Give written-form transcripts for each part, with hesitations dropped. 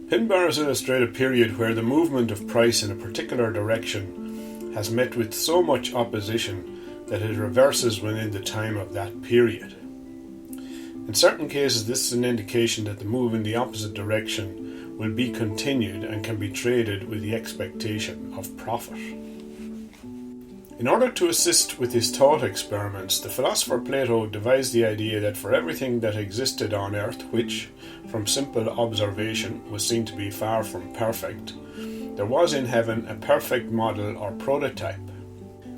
Pin bars illustrate a period where the movement of price in a particular direction has met with so much opposition that it reverses within the time of that period. In certain cases, this is an indication that the move in the opposite direction will be continued and can be traded with the expectation of profit. In order to assist with his thought experiments, the philosopher Plato devised the idea that for everything that existed on earth, which, from simple observation, was seen to be far from perfect, there was in heaven a perfect model or prototype.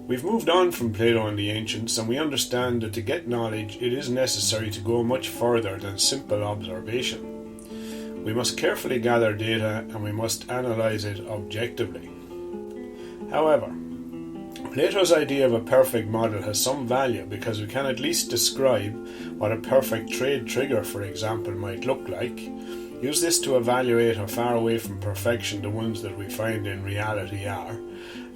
We've moved on from Plato and the ancients, and we understand that to get knowledge it is necessary to go much further than simple observation. We must carefully gather data and we must analyze it objectively. However, Plato's idea of a perfect model has some value because we can at least describe what a perfect trade trigger, for example, might look like, use this to evaluate how far away from perfection the ones that we find in reality are,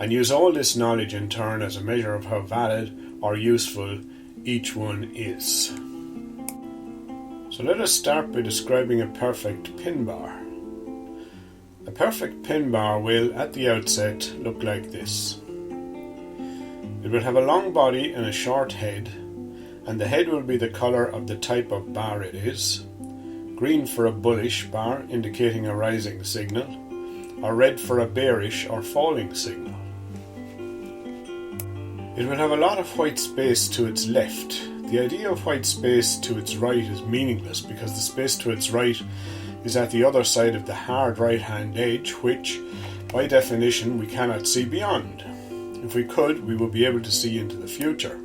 and use all this knowledge in turn as a measure of how valid or useful each one is. So let us start by describing a perfect pin bar. A perfect pin bar will, at the outset, look like this. It will have a long body and a short head, and the head will be the colour of the type of bar it is. Green for a bullish bar, indicating a rising signal, or red for a bearish or falling signal. It will have a lot of white space to its left. The idea of white space to its right is meaningless because the space to its right is at the other side of the hard right-hand edge, which, by definition, we cannot see beyond. If we could, we would be able to see into the future.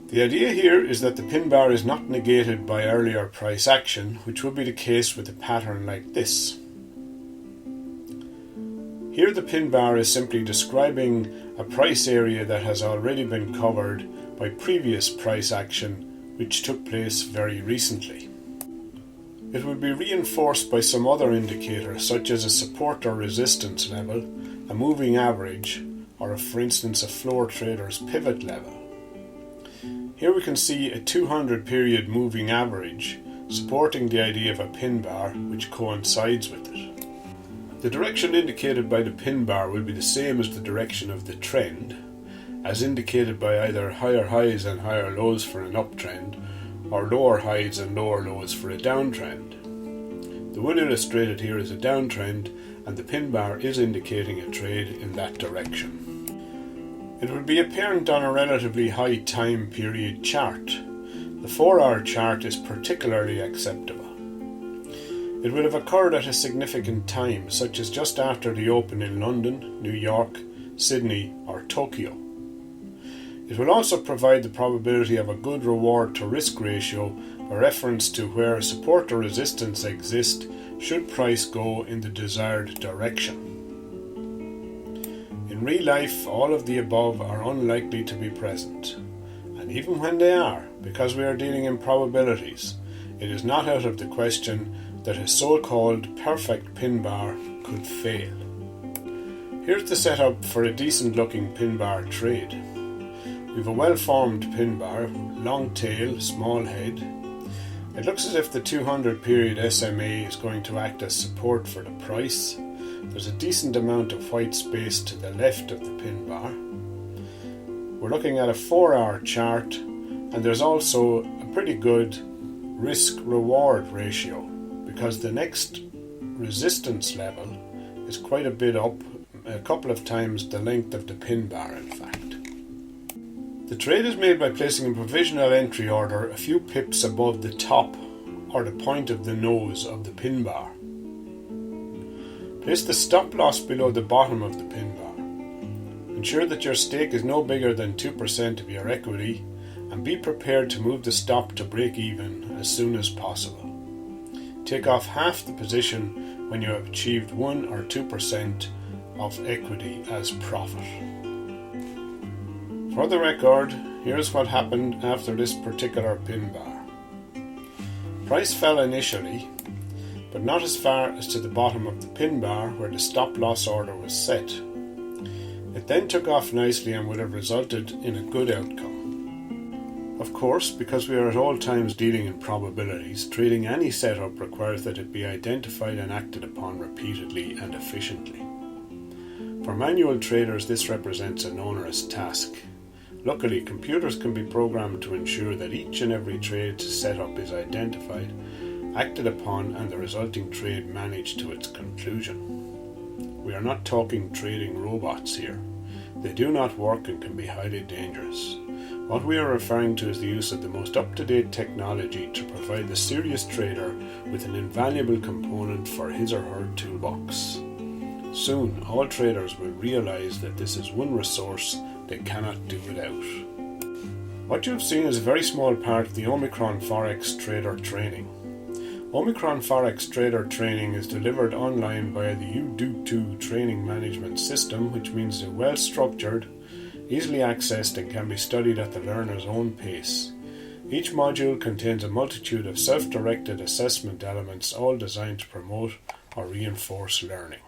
The idea here is that the pin bar is not negated by earlier price action, which would be the case with a pattern like this. Here the pin bar is simply describing a price area that has already been covered by previous price action which took place very recently. It would be reinforced by some other indicator such as a support or resistance level, a moving average, or for instance a floor trader's pivot level. Here we can see a 200 period moving average supporting the idea of a pin bar which coincides with it. The direction indicated by the pin bar will be the same as the direction of the trend, as indicated by either higher highs and higher lows for an uptrend, or lower highs and lower lows for a downtrend. The one illustrated here is a downtrend, and the pin bar is indicating a trade in that direction. It will be apparent on a relatively high time period chart. The 4-hour chart is particularly acceptable. It will have occurred at a significant time, such as just after the open in London, New York, Sydney or Tokyo. It will also provide the probability of a good reward to risk ratio, a reference to where support or resistance exist should price go in the desired direction. In real life, all of the above are unlikely to be present, and even when they are, because we are dealing in probabilities, it is not out of the question that a so-called perfect pin bar could fail. Here's the setup for a decent looking pin bar trade. We've a well-formed pin bar, long tail, small head. It looks as if the 200 period SMA is going to act as support for the price. There's a decent amount of white space to the left of the pin bar. We're looking at a 4-hour chart, and there's also a pretty good risk-reward ratio, because the next resistance level is quite a bit up, a couple of times the length of the pin bar in fact. The trade is made by placing a provisional entry order a few pips above the top or the point of the nose of the pin bar. Place the stop loss below the bottom of the pin bar. Ensure that your stake is no bigger than 2% of your equity, and be prepared to move the stop to break even as soon as possible. Take off half the position when you have achieved 1 or 2% of equity as profit. For the record, here's what happened after this particular pin bar. Price fell initially, but not as far as to the bottom of the pin bar where the stop loss order was set. It then took off nicely and would have resulted in a good outcome. Of course, because we are at all times dealing in probabilities, trading any setup requires that it be identified and acted upon repeatedly and efficiently. For manual traders, this represents an onerous task. Luckily, computers can be programmed to ensure that each and every trade setup is identified, acted upon, and the resulting trade managed to its conclusion. We are not talking trading robots here. They do not work and can be highly dangerous. What we are referring to is the use of the most up-to-date technology to provide the serious trader with an invaluable component for his or her toolbox. Soon, all traders will realize that this is one resource they cannot do without. What you have seen is a very small part of the Omicron Forex Trader training. Omicron Forex Trader training is delivered online via the Udo2 training management system, which means it's well structured, easily accessed, and can be studied at the learner's own pace. Each module contains a multitude of self-directed assessment elements, all designed to promote or reinforce learning.